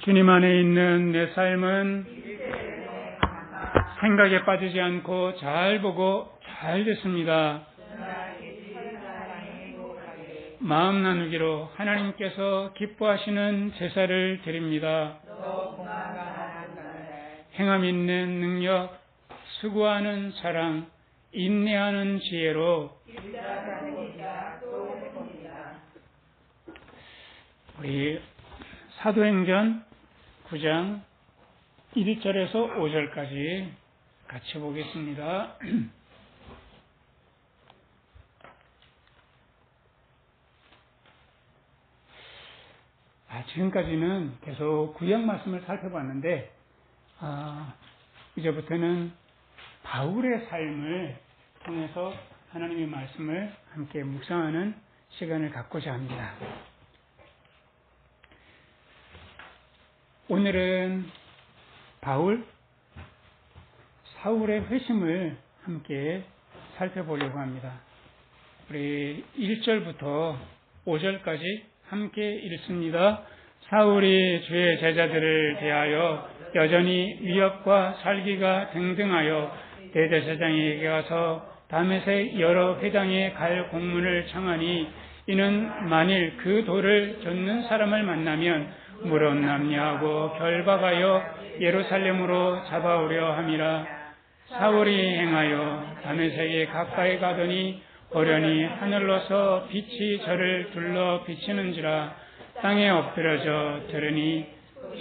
주님 안에 있는 내 삶은 생각에 빠지지 않고 잘 보고 잘 됐습니다. 마음 나누기로 하나님께서 기뻐하시는 제사를 드립니다. 행함 있는 능력, 수고하는 사랑, 인내하는 지혜로 우리 사도행전 9장 1절에서 5절까지 같이 보겠습니다. 지금까지는 계속 구약 말씀을 살펴봤는데 이제부터는 바울의 삶을 통해서 하나님의 말씀을 함께 묵상하는 시간을 갖고자 합니다. 오늘은 사울의 회심을 함께 살펴보려고 합니다. 우리 1절부터 5절까지 함께 읽습니다. 사울이 주의 제자들을 대하여 여전히 위협과 살기가 등등하여 대제사장에게 가서 다메섹 여러 회당에 갈 공문을 청하니 이는 만일 그 돌을 젓는 사람을 만나면 물었남냐하고 결박하여 예루살렘으로 잡아오려 함이라. 사울이 행하여 다메섹에 가까이 가더니 호련히 하늘로서 빛이 저를 둘러 비치는지라. 땅에 엎드려져 들으니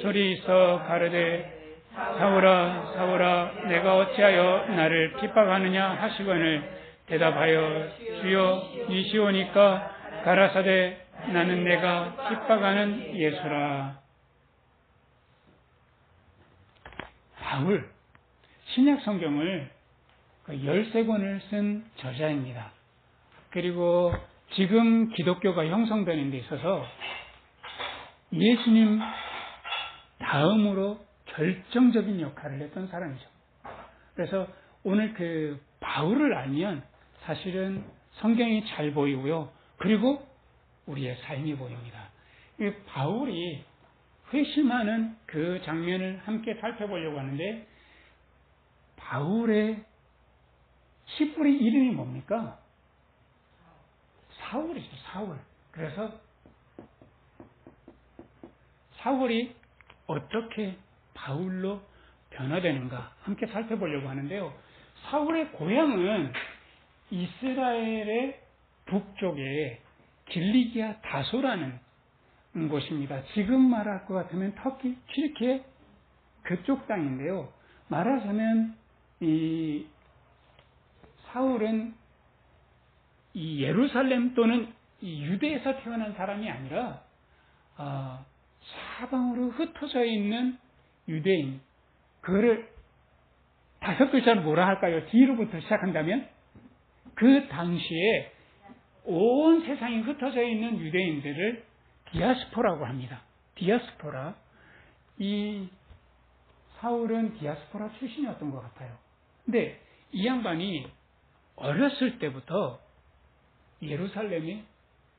소리 있어 가르되 사울아 사울아 내가 어찌하여 나를 핍박하느냐 하시거늘 대답하여 주여 이시오니까 가라사대 나는 내가 핍박하는 예수라. 바울 신약 성경을 13권을 쓴 저자입니다. 그리고 지금 기독교가 형성되는 데 있어서 예수님 다음으로 결정적인 역할을 했던 사람이죠. 그래서 오늘 그 바울을 알면 사실은 성경이 잘 보이고요. 그리고 우리의 삶이 보입니다. 이 바울이 회심하는 그 장면을 함께 살펴보려고 하는데 바울의 히브리 이름이 뭡니까? 사울이죠. 사울. 그래서 사울이 어떻게 바울로 변화되는가 함께 살펴보려고 하는데요. 사울의 고향은 이스라엘의 북쪽에 길리기아 다소라는 곳입니다. 지금 말할 것 같으면 터키, 튀르키예 그쪽 땅인데요. 말하자면 이 사울은 이 예루살렘 또는 이 유대에서 태어난 사람이 아니라 사방으로 흩어져 있는 유대인, 그거를 5글자로 뭐라 할까요? 뒤로부터 시작한다면 그 당시에 온 세상이 흩어져 있는 유대인들을 디아스포라고 합니다. 디아스포라. 이 사울은 디아스포라 출신이었던 것 같아요. 근데 이 양반이 어렸을 때부터 예루살렘에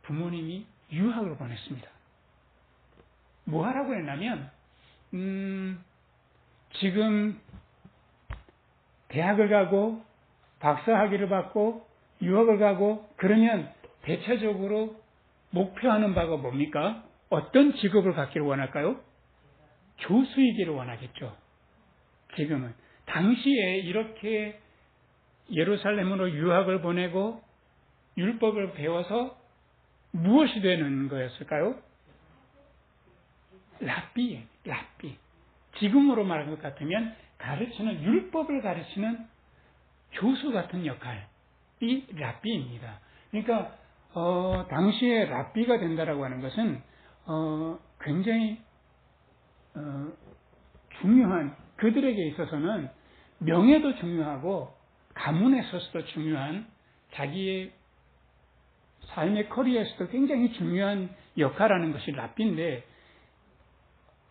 부모님이 유학을 보냈습니다. 뭐 하라고 했냐면 지금 대학을 가고 박사학위를 받고 유학을 가고 그러면 대체적으로 목표하는 바가 뭡니까? 어떤 직업을 갖기를 원할까요? 교수이기를 원하겠죠. 지금은. 당시에 이렇게 예루살렘으로 유학을 보내고 율법을 배워서 무엇이 되는 거였을까요? 랍비. 지금으로 말하는 것 같으면 가르치는, 율법을 가르치는 교수 같은 역할이 랍비입니다. 그러니까 당시에 랍비가 된다라고 하는 것은 굉장히 중요한, 그들에게 있어서는 명예도 중요하고 가문에 있어서도 중요한, 자기의 삶의 커리어에서도 굉장히 중요한 역할하는 것이 랍비인데,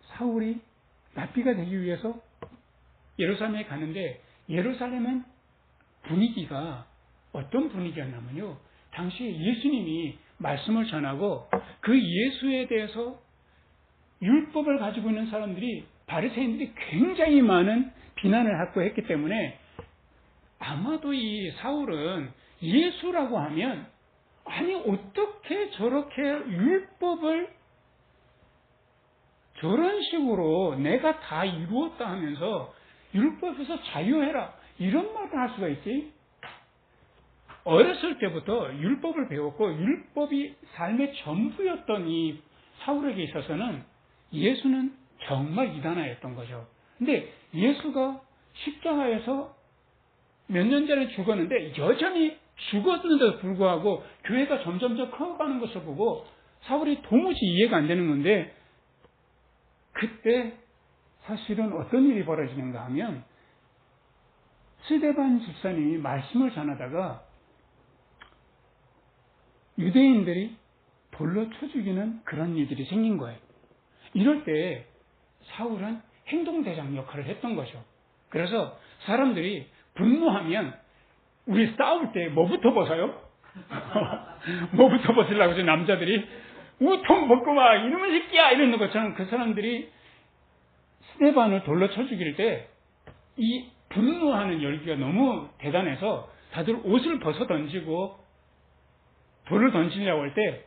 사울이 랍비가 되기 위해서 예루살렘에 가는데, 예루살렘은 분위기가 어떤 분위기였냐면요, 당시에 예수님이 말씀을 전하고 그 예수에 대해서 율법을 가지고 있는 사람들이 바리새인들이 굉장히 많은 비난을 받고 했기 때문에 아마도 이 사울은 예수라고 하면 아니 어떻게 저렇게 율법을 저런 식으로 내가 다 이루었다 하면서 율법에서 자유해라 이런 말을 할 수가 있지? 어렸을 때부터 율법을 배웠고 율법이 삶의 전부였던 이 사울에게 있어서는 예수는 정말 이단아였던 거죠. 근데 예수가 십자가에서 몇 년 전에 죽었는데 여전히 죽었는데도 불구하고 교회가 점점점 커가는 것을 보고 사울이 도무지 이해가 안 되는 건데 그때 사실은 어떤 일이 벌어지는가 하면 스데반 집사님이 말씀을 전하다가 유대인들이 돌로 쳐 죽이는 그런 일들이 생긴 거예요. 이럴 때 사울은 행동대장 역할을 했던 거죠. 그래서 사람들이 분노하면 우리 싸울 때 뭐부터 벗어요? 뭐부터 벗으려고 저 남자들이 우통 벗고 막 이놈의 새끼야 이러는 것처럼 그 사람들이 스데반을 돌로 쳐 죽일 때 이 분노하는 열기가 너무 대단해서 다들 옷을 벗어 던지고 돌을 던지려고 할 때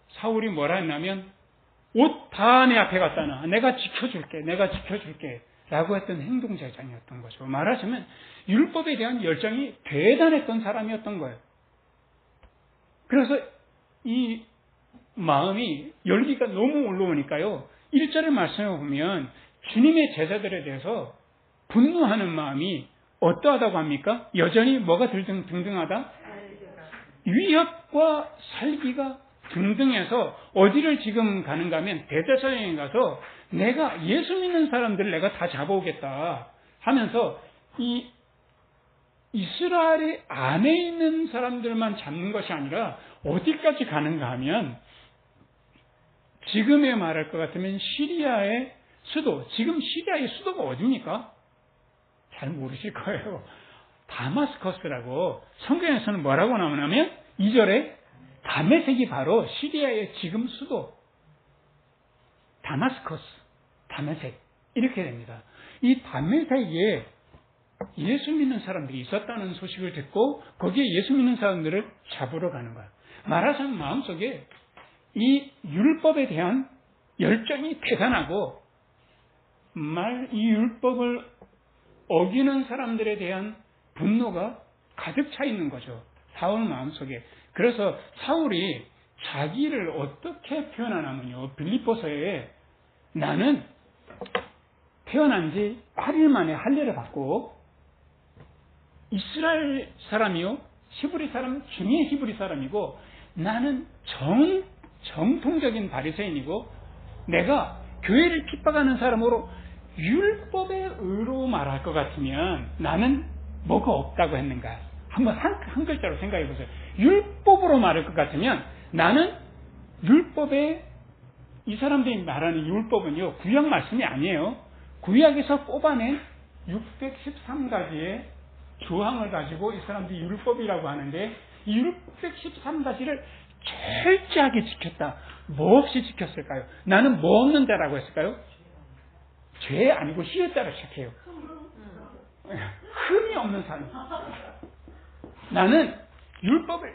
사울이 뭐라 했냐면 옷 다 내 앞에 갖다 놔. 내가 지켜줄게. 라고 했던 행동대장이었던 거죠. 말하자면 율법에 대한 열정이 대단했던 사람이었던 거예요. 그래서 이 마음이 열기가 너무 올라오니까요. 1절의 말씀을 보면 주님의 제자들에 대해서 분노하는 마음이 어떠하다고 합니까? 여전히 뭐가 등등하다? 위협과 살기가 등등해서 어디를 지금 가는가 하면 대제사장에 가서 내가 예수 믿는 사람들을 내가 다 잡아오겠다 하면서 이 이스라엘 안에 있는 사람들만 잡는 것이 아니라 어디까지 가는가 하면 지금에 말할 것 같으면 시리아의 수도, 지금 시리아의 수도가 어디입니까? 잘 모르실 거예요. 다마스커스라고 성경에서는 뭐라고 나오냐면 2절에 다메섹이 바로 시리아의 지금 수도 다마스커스, 다메섹 이렇게 됩니다. 이 다메섹에 예수 믿는 사람들이 있었다는 소식을 듣고 거기에 예수 믿는 사람들을 잡으러 가는 거예요. 말하자면 마음속에 이 율법에 대한 열정이 대단하고 이 율법을 어기는 사람들에 대한 분노가 가득 차 있는 거죠. 사울 마음속에. 그래서 사울이 자기를 어떻게 표현하냐면요. 빌립보서에 나는 태어난 지 8일 만에 할례를 받고 이스라엘 사람이요. 히브리 사람 중에 히브리 사람이고 나는 정통적인 바리새인이고 내가 교회를 핍박하는 사람으로 율법의 의로 말할 것 같으면 나는 뭐가 없다고 했는가? 한번 한 글자로 생각해 보세요. 율법으로 말할 것 같으면 나는 율법에 이 사람들이 말하는 율법은요. 구약 말씀이 아니에요. 구약에서 뽑아낸 613가지의 조항을 가지고 이 사람들이 율법이라고 하는데 이 613가지를 철저하게 지켰다. 뭐 없이 지켰을까요? 나는 뭐 없는 자라고 했을까요? 죄 아니고 시읒자로 시작해요. 흠이 없는 사람. 나는 율법을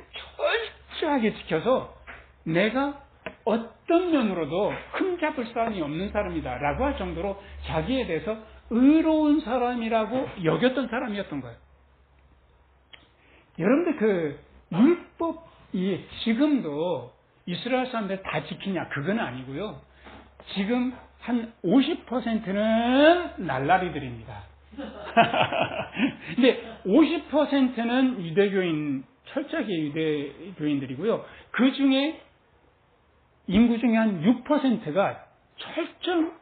철저하게 지켜서 내가 어떤 면으로도 흠잡을 사람이 없는 사람이다 라고 할 정도로 자기에 대해서 의로운 사람이라고 여겼던 사람이었던 거예요. 여러분들 그 율법이 지금도 이스라엘 사람들 다 지키냐? 그건 아니고요. 지금 한 50%는 날라리들입니다. 근데 50%는 유대교인, 철저하게 유대교인들이고요. 그 중에 인구 중에 한 6%가 철저한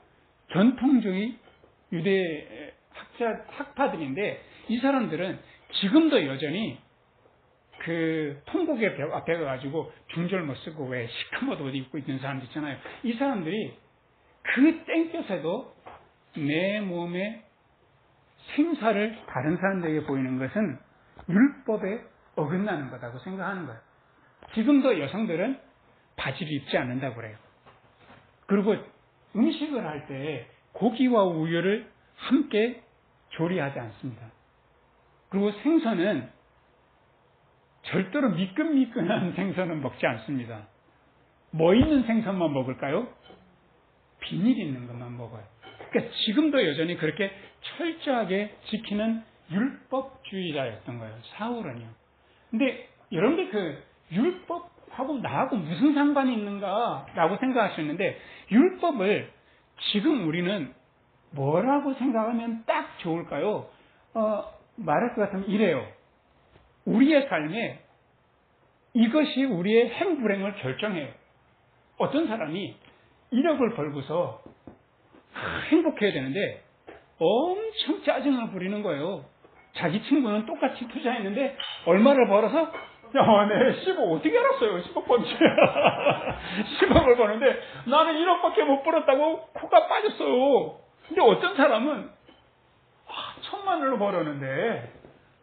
전통주의 유대 학파들인데 이 사람들은 지금도 여전히 그 통곡의 벽 앞에 가가지고 중절 못 쓰고 왜 시커먼 옷 입고 있는 사람들 있잖아요. 이 사람들이 그 땡볕에도 내 몸에 생사를 다른 사람들에게 보이는 것은 율법에 어긋나는 거라고 생각하는 거예요. 지금도 여성들은 바지를 입지 않는다고 그래요. 그리고 음식을 할 때 고기와 우유를 함께 조리하지 않습니다. 그리고 생선은 절대로 미끈미끈한 생선은 먹지 않습니다. 뭐 있는 생선만 먹을까요? 비닐 있는 것만 먹어요. 그러니까 지금도 여전히 그렇게 철저하게 지키는 율법주의자였던 거예요. 사울은요. 근데 여러분들 그 율법하고 나하고 무슨 상관이 있는가라고 생각할 수 있는데, 율법을 지금 우리는 뭐라고 생각하면 딱 좋을까요? 말할 것 같으면 이래요. 우리의 삶에 이것이 우리의 행불행을 결정해요. 어떤 사람이 1억을 벌고서 행복해야 되는데 엄청 짜증을 부리는 거예요. 자기 친구는 똑같이 투자했는데 얼마를 벌어서 네, 10억 어떻게 알았어요? 10억 번지. 10억을 버는데 나는 1억밖에 못 벌었다고 코가 빠졌어요. 근데 어떤 사람은 1,000만 원을 벌었는데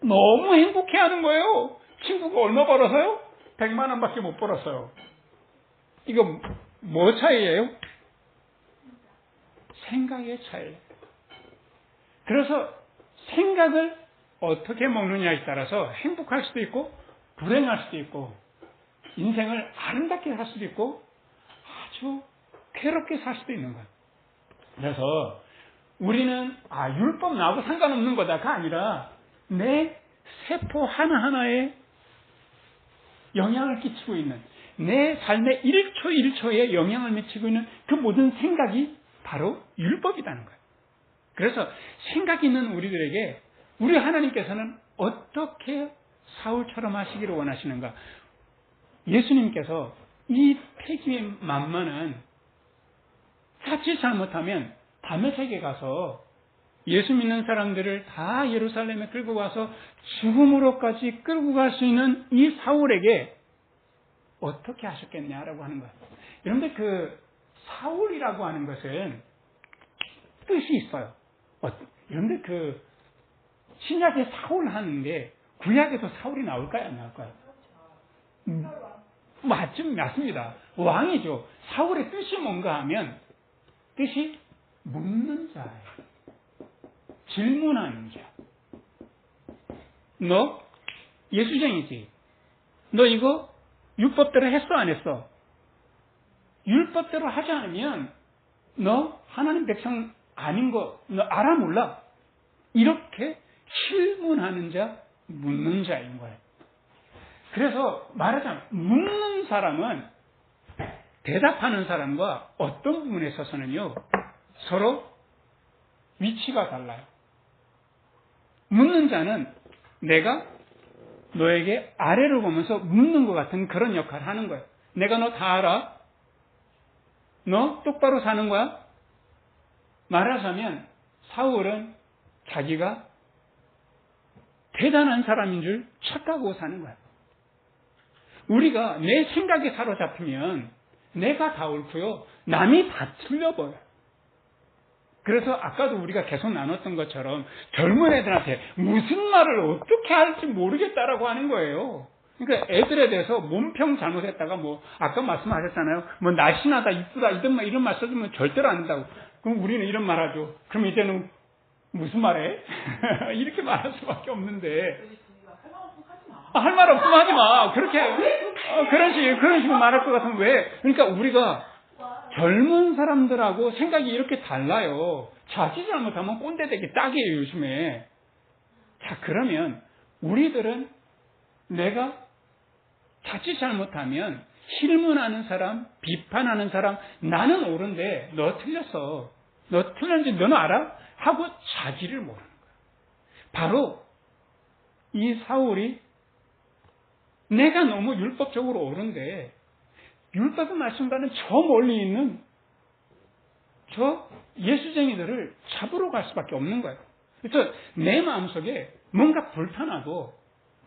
너무 행복해하는 거예요. 친구가 얼마 벌어서요? 100만 원밖에 못 벌었어요. 이거 뭐 차이예요? 생각의 차이. 그래서 생각을 어떻게 먹느냐에 따라서 행복할 수도 있고 불행할 수도 있고 인생을 아름답게 살 수도 있고 아주 괴롭게 살 수도 있는 거예요. 그래서 우리는 율법 나하고 상관없는 거다가 아니라 내 세포 하나하나에 영향을 끼치고 있는, 내 삶의 1초 1초에 영향을 미치고 있는 그 모든 생각이 바로 율법이라는 거예요. 그래서 생각 있는 우리들에게 우리 하나님께서는 어떻게 사울처럼 하시기를 원하시는가? 예수님께서 이 폐기의 만만한, 자칫 잘못하면 다메섹에 가서 예수 믿는 사람들을 다 예루살렘에 끌고 가서 죽음으로까지 끌고 갈 수 있는 이 사울에게 어떻게 하셨겠냐라고 하는 거예요. 여러분들 그 사울이라고 하는 것은 뜻이 있어요. 여러분들 그 신약에 사울 하는데 구약에도 사울이 나올까요? 안 나올까요? 맞습니다. 왕이죠. 사울의 뜻이 뭔가 하면 뜻이 묻는 자예요. 질문하는 자. 너 예수쟁이지? 너 이거 율법대로 했어 안 했어? 율법대로 하지 않으면 너 하나님 백성 아닌 거 너 알아 몰라? 이렇게 질문하는 자, 묻는 자인 거예요. 그래서 말하자면 묻는 사람은 대답하는 사람과 어떤 부분에 있어서는요 서로 위치가 달라요. 묻는 자는 내가 너에게 아래를 보면서 묻는 것 같은 그런 역할을 하는 거예요. 내가 너 다 알아? 너 똑바로 사는 거야? 말하자면 사울은 자기가 대단한 사람인 줄 착각하고 사는 거야. 우리가 내 생각에 사로잡히면 내가 다 옳고요. 남이 다 틀려 보여요. 그래서 아까도 우리가 계속 나눴던 것처럼 젊은 애들한테 무슨 말을 어떻게 할지 모르겠다라고 하는 거예요. 그러니까 애들에 대해서 몸평 잘못했다가 아까 말씀하셨잖아요. 날씬하다, 이쁘다 이런 말 써주면 절대로 안 된다고. 그럼 우리는 이런 말 하죠. 그럼 이제는 무슨 말해? 이렇게 말할 수밖에 없는데. 할 말 없으면 하지 마. 그렇게, 그런 식으로 말할 것 같으면 왜? 그러니까 우리가 젊은 사람들하고 생각이 이렇게 달라요. 자칫 잘못하면 꼰대 되기 딱이에요, 요즘에. 자, 그러면 우리들은 내가 자칫 잘못하면 실문하는 사람, 비판하는 사람, 나는 옳은데 너 틀렸어. 너 틀렸는지 너는 알아? 하고 자기를 모르는 거예요. 바로 이 사울이 내가 너무 율법적으로 옳은데 율법의 말씀과는 저 멀리 있는 저 예수쟁이들을 잡으러 갈 수밖에 없는 거예요. 그래서 내 마음속에 뭔가 불편하고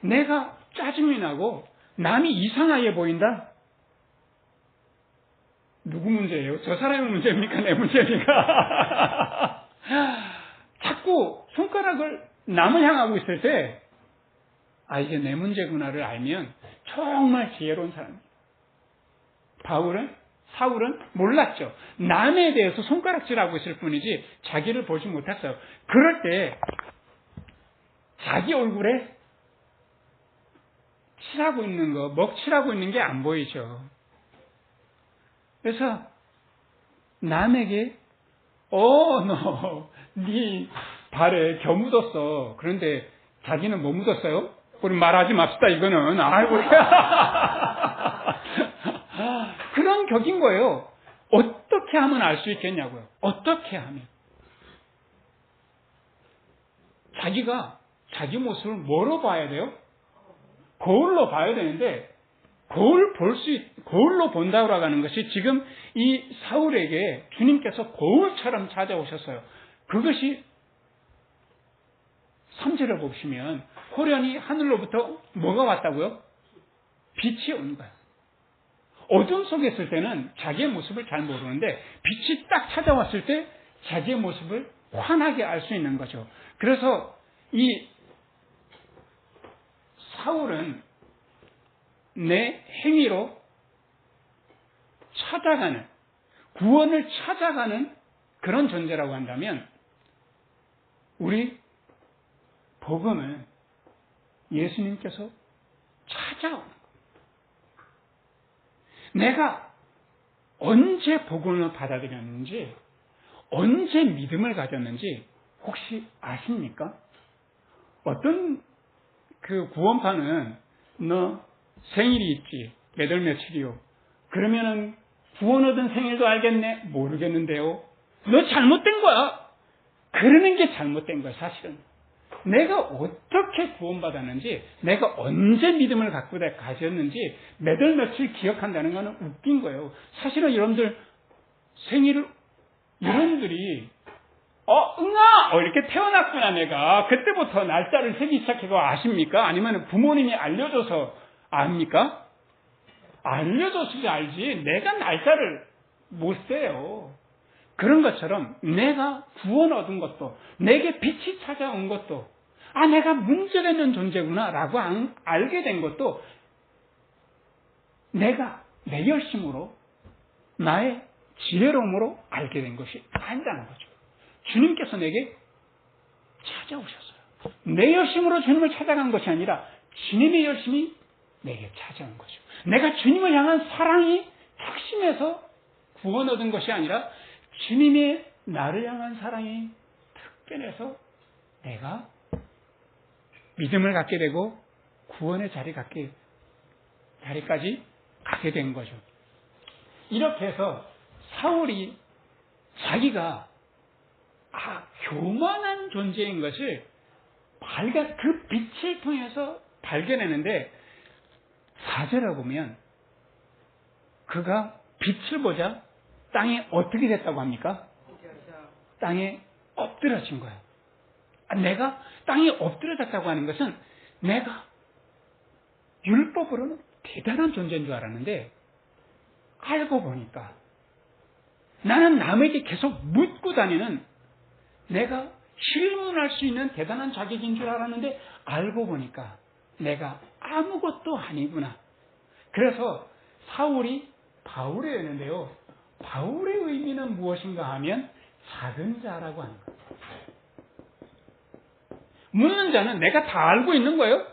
내가 짜증이 나고 남이 이상하게 보인다? 누구 문제예요? 저 사람의 문제입니까? 내 문제입니까? 자꾸 손가락을 남을 향하고 있을 때 이게 내 문제구나를 알면 정말 지혜로운 사람입니다. 바울은 사울은 몰랐죠. 남에 대해서 손가락질하고 있을 뿐이지 자기를 보지 못했어요. 그럴 때 자기 얼굴에 칠하고 있는 거, 먹칠하고 있는 게 안 보이죠. 그래서 남에게 너 네 발에 겨 묻었어. 그런데 자기는 뭐 묻었어요? 우리 말하지 맙시다. 이거는 아이고 그런 격인 거예요. 어떻게 하면 알 수 있겠냐고요. 어떻게 하면 자기가 자기 모습을 뭐로 봐야 돼요? 거울로 봐야 되는데 거울로 본다고 하는 것이 지금 이 사울에게 주님께서 거울처럼 찾아오셨어요. 그것이 3절을 보시면 호련히 하늘로부터 뭐가 왔다고요? 빛이 온 거예요. 어둠 속에 있을 때는 자기의 모습을 잘 모르는데 빛이 딱 찾아왔을 때 자기의 모습을 환하게 알 수 있는 거죠. 그래서 이 사울은 내 행위로 찾아가는, 구원을 찾아가는 그런 존재라고 한다면 우리 복음은 예수님께서 찾아오는 거예요. 내가 언제 복음을 받아들였는지, 언제 믿음을 가졌는지 혹시 아십니까? 어떤 그 구원파는 너 생일이 있지, 몇 월 며칠이요. 그러면은 구원 얻은 생일도 알겠네? 모르겠는데요. 너 잘못된 거야. 그러는 게 잘못된 거야, 사실은. 내가 어떻게 구원받았는지, 내가 언제 믿음을 갖고 가졌는지, 몇 월 며칠 기억한다는 거는 웃긴 거예요. 사실은 여러분들 생일을, 여러분들이 응아! 이렇게 태어났구나, 내가. 그때부터 날짜를 세기 시작해서 아십니까? 아니면 부모님이 알려줘서 압니까? 알려줘서 알지. 내가 날짜를 못 세요. 그런 것처럼 내가 구원 얻은 것도, 내게 빛이 찾아온 것도, 내가 문제가 있는 존재구나 라고 알게 된 것도 내가 내 열심으로, 나의 지혜로움으로 알게 된 것이 아니라는 거죠. 주님께서 내게 찾아오셨어요. 내 열심으로 주님을 찾아간 것이 아니라 주님의 열심이 내게 찾아온 거죠. 내가 주님을 향한 사랑이 확심해서 구원 얻은 것이 아니라 주님의 나를 향한 사랑이 특별해서 내가 믿음을 갖게 되고 구원의 자리까지 가게 된 거죠. 이렇게 해서 사울이 자기가 교만한 존재인 것을 그 빛을 통해서 발견했는데 4절에 보면 그가 빛을 보자 땅에 어떻게 됐다고 합니까? 땅에 엎드러진 거예요. 내가 땅에 엎드러졌다고 하는 것은 내가 율법으로는 대단한 존재인 줄 알았는데 알고 보니까 나는 남에게 계속 묻고 다니는, 내가 질문할 수 있는 대단한 자격인 줄 알았는데 알고 보니까 내가 아무것도 아니구나. 그래서 사울이 바울이었는데요. 바울의 의미는 무엇인가 하면 작은 자라고 하는 거예요. 묻는 자는 내가 다 알고 있는 거예요.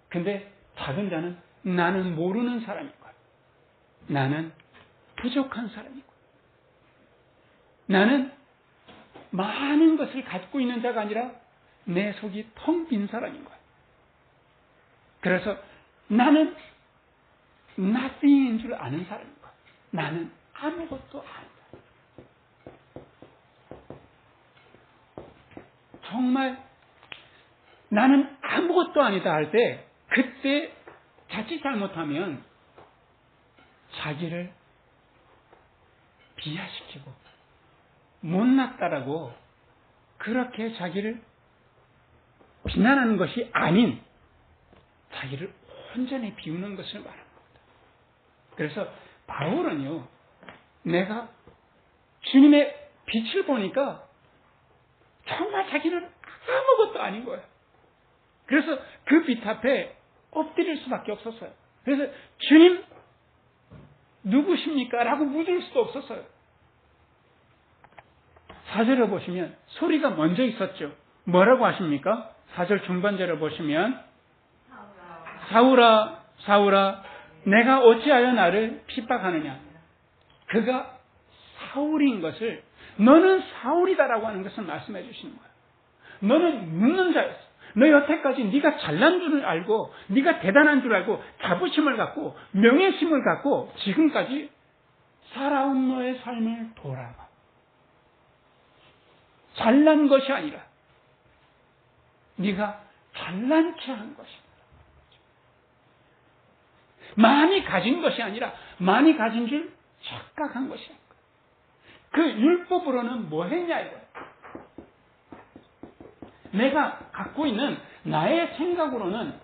근데 작은 자는 나는 모르는 사람인 거예요. 나는 부족한 사람이고, 나는 많은 것을 갖고 있는 자가 아니라 내 속이 텅 빈 사람인 거예요. 그래서 나는 nothing인 줄 아는 사람인 거예요. 나는 아무것도 아니다. 정말 나는 아무것도 아니다 할 때, 그때 자칫 잘못하면 자기를 비하시키고 못났다라고 그렇게 자기를 비난하는 것이 아닌 자기를 온전히 비우는 것을 말하는 겁니다. 그래서 바울은요, 내가 주님의 빛을 보니까 정말 자기는 아무것도 아닌 거예요. 그래서 그 빛 앞에 엎드릴 수밖에 없었어요. 그래서 주님, 누구십니까? 라고 묻을 수도 없었어요. 4절에 보시면 소리가 먼저 있었죠. 뭐라고 하십니까? 4절 중반절에 보시면 사울아 사울아 내가 어찌하여 나를 핍박하느냐. 그가 사울인 것을 너는 사울이다라고 하는 것을 말씀해 주시는 거예요. 너는 묻는 자였어. 너 여태까지 네가 잘난 줄을 알고 네가 대단한 줄 알고 자부심을 갖고 명예심을 갖고 지금까지 살아온 너의 삶을 돌아봐. 잘난 것이 아니라 네가 잘난 체 한 것이다. 많이 가진 것이 아니라 많이 가진 줄 착각한 것이다. 그 율법으로는 뭐 했냐 이거예요. 내가 갖고 있는 나의 생각으로는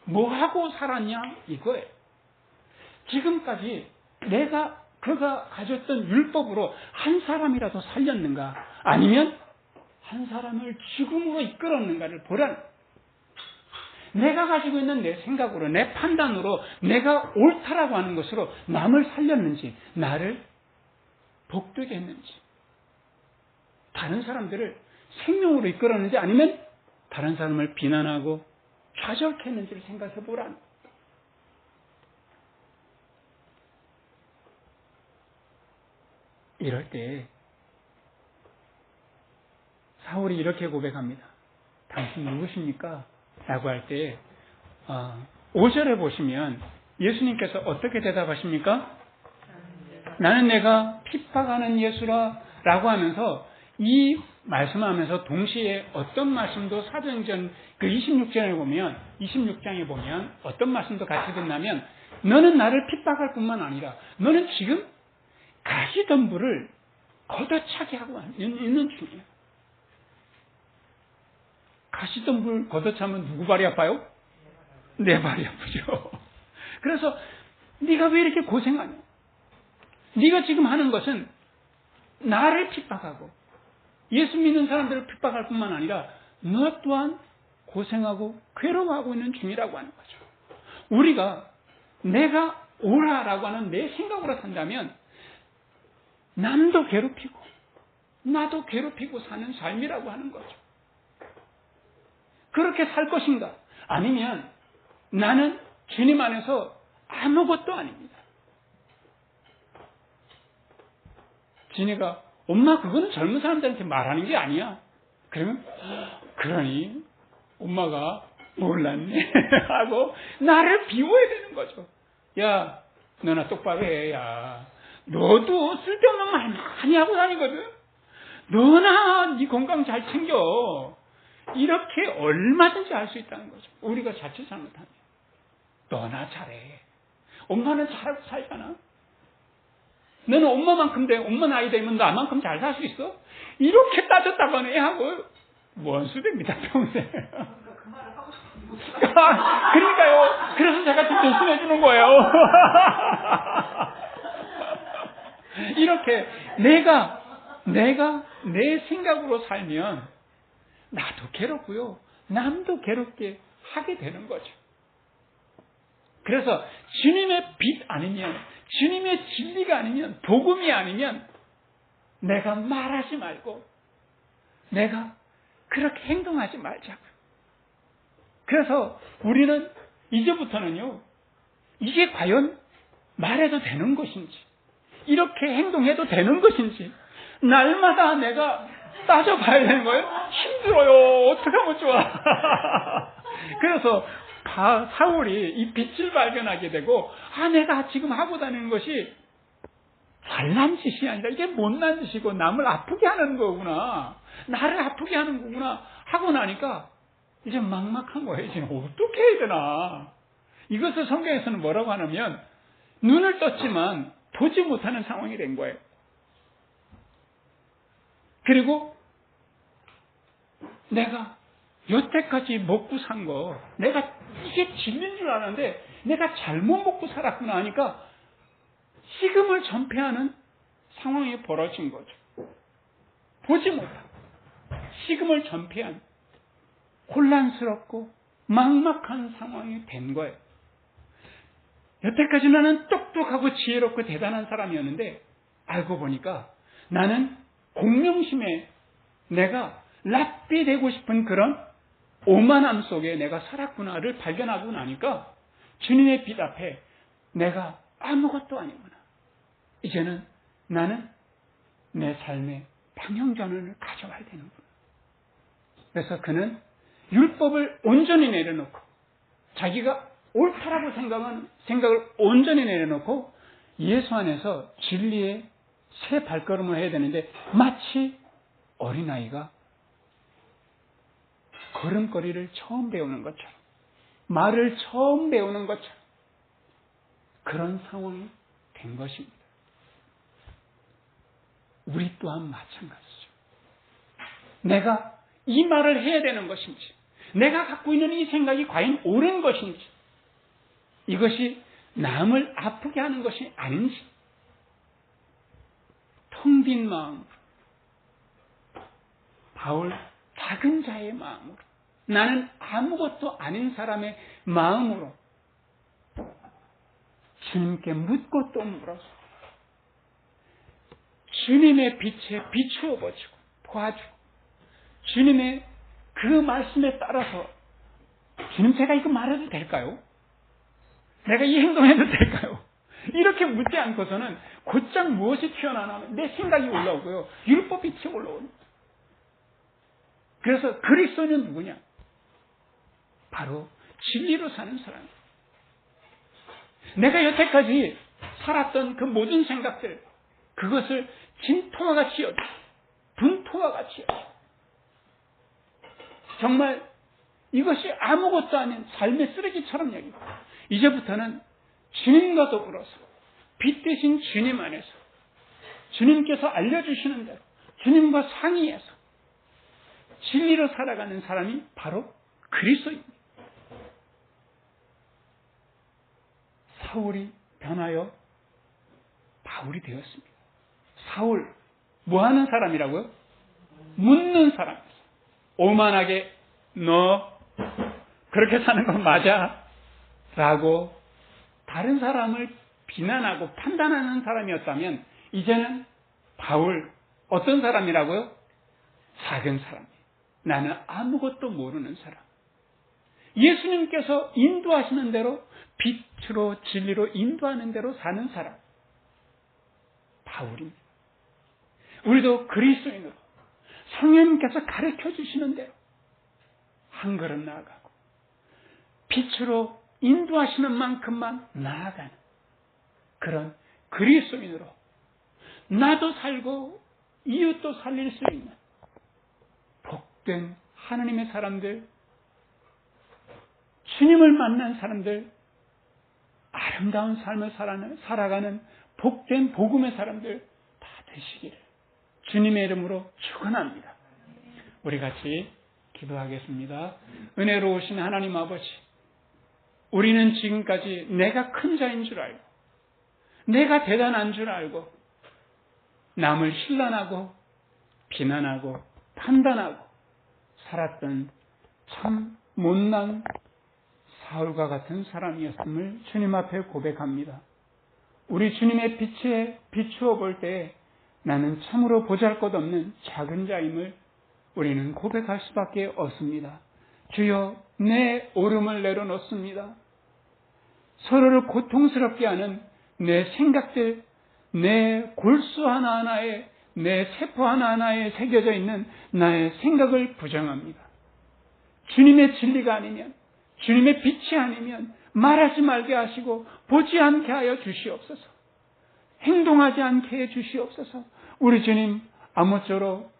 뭐 하고 살았냐 이거예요. 지금까지 그가 가졌던 율법으로 한 사람이라도 살렸는가 아니면 한 사람을 죽음으로 이끌었는가를 보라는 거예요. 내가 가지고 있는 내 생각으로 내 판단으로 내가 옳다라고 하는 것으로 남을 살렸는지 나를 복되게 했는지 다른 사람들을 생명으로 이끌었는지 아니면 다른 사람을 비난하고 좌절케 했는지를 생각해 보라는 거예요. 이럴 때 사울이 이렇게 고백합니다. 당신 누구십니까? 라고 할 때 5절에 보시면 예수님께서 어떻게 대답하십니까? 나는 내가 핍박하는 예수라 라고 하면서 이 말씀하면서 동시에 어떤 말씀도 사도행전 그 26장에 보면 어떤 말씀도 같이 듣나면 너는 나를 핍박할 뿐만 아니라 너는 지금 가시덤불을 걷어차게 하고 있는 중이에요. 가시덤불 걷어차면 누구 발이 아파요? 내 발이 아프죠. 그래서 네가 왜 이렇게 고생하냐? 네가 지금 하는 것은 나를 핍박하고 예수 믿는 사람들을 핍박할 뿐만 아니라 너 또한 고생하고 괴로워하고 있는 중이라고 하는 거죠. 우리가 내가 옳아라고 하는 내 생각으로 산다면 남도 괴롭히고 나도 괴롭히고 사는 삶이라고 하는 거죠. 그렇게 살 것인가? 아니면 나는 주님 안에서 아무것도 아닙니다. 진이가 엄마 그거는 젊은 사람들한테 말하는 게 아니야. 그러면 그러니 엄마가 몰랐네 하고 나를 비워야 되는 거죠. 야 너나 똑바로 해. 야 너도 쓸데없는 말 많이 하고 다니거든. 너나 네 건강 잘 챙겨. 이렇게 얼마든지 할 수 있다는 거죠. 우리가 자칫 잘못하면 너나 잘해. 엄마는 잘하고 살잖아. 너는 엄마만큼 돼. 엄마 나이 되면 나만큼 잘 살 수 있어? 이렇게 따졌다가는 애하고 원수됩니다, 평생. 그러니까요. 그래서 제가 좀 대신해 주는 거예요. 이렇게 내가 내 생각으로 살면 나도 괴롭고요. 남도 괴롭게 하게 되는 거죠. 그래서 주님의 빛 아니면 주님의 진리가 아니면 복음이 아니면 내가 말하지 말고 내가 그렇게 행동하지 말자고요. 그래서 우리는 이제부터는요. 이게 과연 말해도 되는 것인지 이렇게 행동해도 되는 것인지 날마다 내가 따져봐야 되는 거예요. 힘들어요. 어떻게 하면 좋아. 그래서 사울이 이 빛을 발견하게 되고 내가 지금 하고 다니는 것이 잘난 짓이 아니라 이게 못난 짓이고 남을 아프게 하는 거구나. 나를 아프게 하는 거구나 하고 나니까 이제 막막한 거예요. 지금 어떻게 해야 되나. 이것을 성경에서는 뭐라고 하냐면 눈을 떴지만 보지 못하는 상황이 된 거예요. 그리고 내가 여태까지 먹고 산 거 내가 이게 진리인 줄 알았는데 내가 잘못 먹고 살았구나 하니까 식음을 전폐하는 상황이 벌어진 거죠. 보지 못하고 식음을 전폐한 혼란스럽고 막막한 상황이 된 거예요. 여태까지 나는 똑똑하고 지혜롭고 대단한 사람이었는데 알고 보니까 나는 공명심에 내가 랍비 되고 싶은 그런 오만함 속에 내가 살았구나를 발견하고 나니까 주님의 빛 앞에 내가 아무것도 아니구나. 이제는 나는 내 삶의 방향전환을 가져와야 되는구나. 그래서 그는 율법을 온전히 내려놓고 자기가 옳다라고 생각하는 생각을 온전히 내려놓고 예수 안에서 진리의 새 발걸음을 해야 되는데 마치 어린아이가 걸음걸이를 처음 배우는 것처럼 말을 처음 배우는 것처럼 그런 상황이 된 것입니다. 우리 또한 마찬가지죠. 내가 이 말을 해야 되는 것인지 내가 갖고 있는 이 생각이 과연 옳은 것인지 이것이 남을 아프게 하는 것이 아닌지 텅 빈 마음으로 바울 작은 자의 마음으로 나는 아무것도 아닌 사람의 마음으로 주님께 묻고 또 물어서 주님의 빛에 비추어 보시고 도와주고 주님의 그 말씀에 따라서 주님 제가 이거 말해도 될까요? 내가 이 행동해도 될까요? 이렇게 묻지 않고서는 곧장 무엇이 튀어나오면 내 생각이 올라오고요. 율법 빛이 올라옵니다. 그래서 그리스도는 누구냐? 바로 진리로 사는 사람입니다. 내가 여태까지 살았던 그 모든 생각들 그것을 진토와 같이 여기고 분토와 같이 여기고 정말 이것이 아무것도 아닌 삶의 쓰레기처럼 여기고 이제부터는 주님과 더불어서 빛 대신 주님 안에서 주님께서 알려주시는 대로 주님과 상의해서 진리로 살아가는 사람이 바로 그리스도입니다. 사울이 변하여 바울이 되었습니다. 사울 뭐하는 사람이라고요? 묻는 사람이었어요. 오만하게 너 그렇게 사는 건 맞아? 라고 다른 사람을 비난하고 판단하는 사람이었다면 이제는 바울 어떤 사람이라고요? 작은 사람. 나는 아무것도 모르는 사람. 예수님께서 인도하시는 대로 빛으로 진리로 인도하는 대로 사는 사람. 바울입니다. 우리도 그리스도인으로 성령님께서 가르쳐 주시는 대로 한 걸음 나아가고 빛으로 인도하시는 만큼만 나아가는 그런 그리스도인으로 나도 살고 이웃도 살릴 수 있는 복된 하나님의 사람들, 주님을 만난 사람들, 아름다운 삶을 살아가는 복된 복음의 사람들 다 되시기를 주님의 이름으로 축원합니다. 우리 같이 기도하겠습니다. 은혜로우신 하나님 아버지, 우리는 지금까지 내가 큰 자인 줄 알고 내가 대단한 줄 알고 남을 신란하고 비난하고 판단하고 살았던 참 못난 사울과 같은 사람이었음을 주님 앞에 고백합니다. 우리 주님의 빛에 비추어 볼 때 나는 참으로 보잘것없는 작은 자임을 우리는 고백할 수밖에 없습니다. 주여 내 오름을 내려놓습니다. 서로를 고통스럽게 하는 내 생각들, 내 골수 하나하나에 내 세포 하나하나에 새겨져 있는 나의 생각을 부정합니다. 주님의 진리가 아니면 주님의 빛이 아니면 말하지 말게 하시고 보지 않게 하여 주시옵소서. 행동하지 않게 해 주시옵소서. 우리 주님 아무쪼록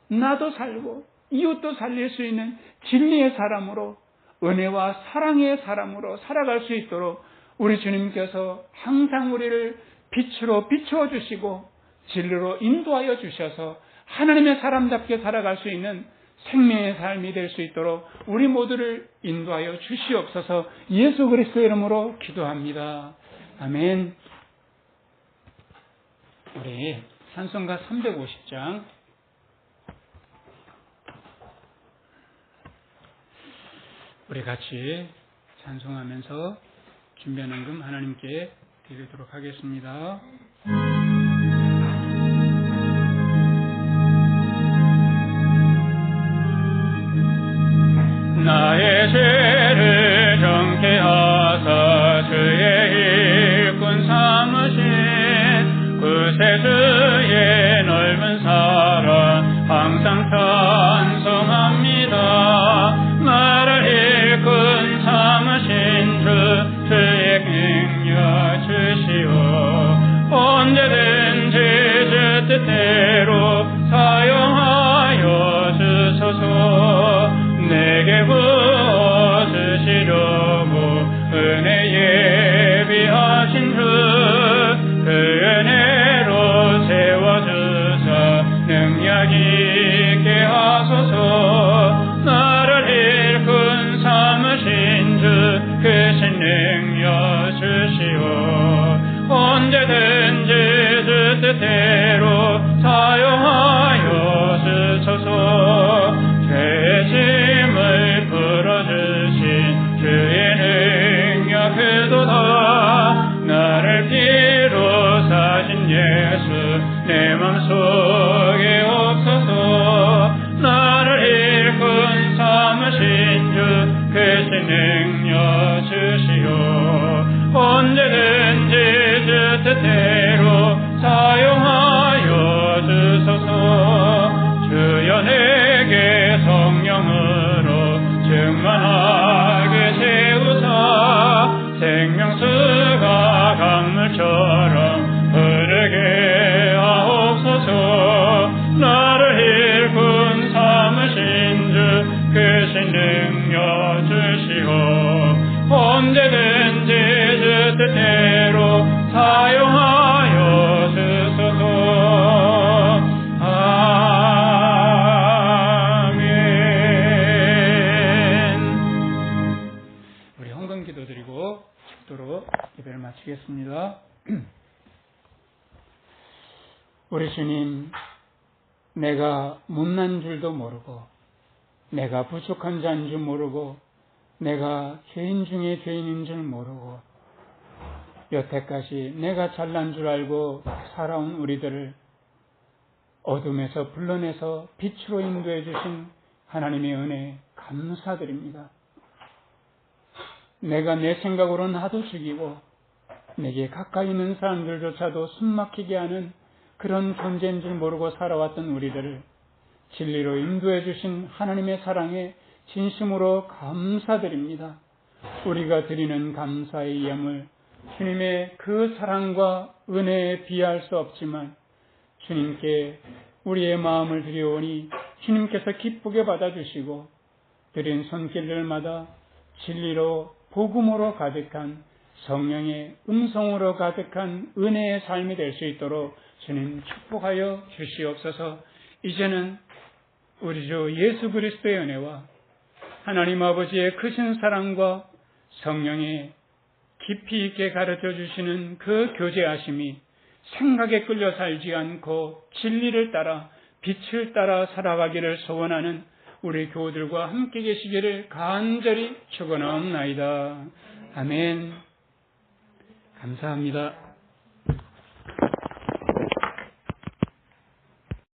나도 살고 이웃도 살릴 수 있는 진리의 사람으로 은혜와 사랑의 사람으로 살아갈 수 있도록 우리 주님께서 항상 우리를 빛으로 비추어 주시고 진리로 인도하여 주셔서 하나님의 사람답게 살아갈 수 있는 생명의 삶이 될 수 있도록 우리 모두를 인도하여 주시옵소서. 예수 그리스도의 이름으로 기도합니다. 아멘. 우리 찬송가 350장 우리 같이 찬송하면서 준비한 금 하나님께 드리도록 하겠습니다. 나의 죄를 정케하사 주의 일꾼 삼으신 구세주의 넓은 사랑 항상 찬송합니다. 나를 일꾼 삼으신 주의 능력 주시오. 언제든지 주 뜻대로 사용하여 주소서. 내게 부어주시려고 은혜 예비하신 주, 그 은혜로 세워주사 능력 있게 하소서. 나를 일꾼 삼으신 주, 그 신능력 주시오. 언제든지 주 뜻대로 사용하여 주소서. 죄짐을 풀어주신 주의 능력 그도다. 나를 피로 사신 예수 내 맘속에 없어서. 나를 일꾼 삼으신 주 그 능력 주시오. 언제든지 주 뜻대로 사용하여 주소서. 주여 내게 성령으로 충만하게 세우사 생명수가 강물처럼 흐르게 하옵소서. 나를 일꾼 삼으신 주 그 신능력 주시오. 언제든지 주 뜻대로 사용하여 주소서. 기도드리고 축도로 예배를 마치겠습니다. 우리 주님, 내가 못난 줄도 모르고 내가 부족한 자인 줄 모르고 내가 죄인 중에 죄인인 줄 모르고 여태까지 내가 잘난 줄 알고 살아온 우리들을 어둠에서 불러내서 빛으로 인도해 주신 하나님의 은혜 감사드립니다. 내가 내 생각으로는 하도 죽이고 내게 가까이 있는 사람들조차도 숨막히게 하는 그런 존재인 줄 모르고 살아왔던 우리들을 진리로 인도해 주신 하나님의 사랑에 진심으로 감사드립니다. 우리가 드리는 감사의 예물, 주님의 그 사랑과 은혜에 비할 수 없지만 주님께 우리의 마음을 드려오니 주님께서 기쁘게 받아주시고 드린 손길들마다 진리로 복음으로 가득한 성령의 음성으로 가득한 은혜의 삶이 될 수 있도록 주님 축복하여 주시옵소서. 이제는 우리 주 예수 그리스도의 은혜와 하나님 아버지의 크신 사랑과 성령의 깊이 있게 가르쳐 주시는 그 교제하심이 생각에 끌려 살지 않고 진리를 따라 빛을 따라 살아가기를 소원하는 우리 교우들과 함께 계시기를 간절히 축원하옵나이다. 아멘. 감사합니다.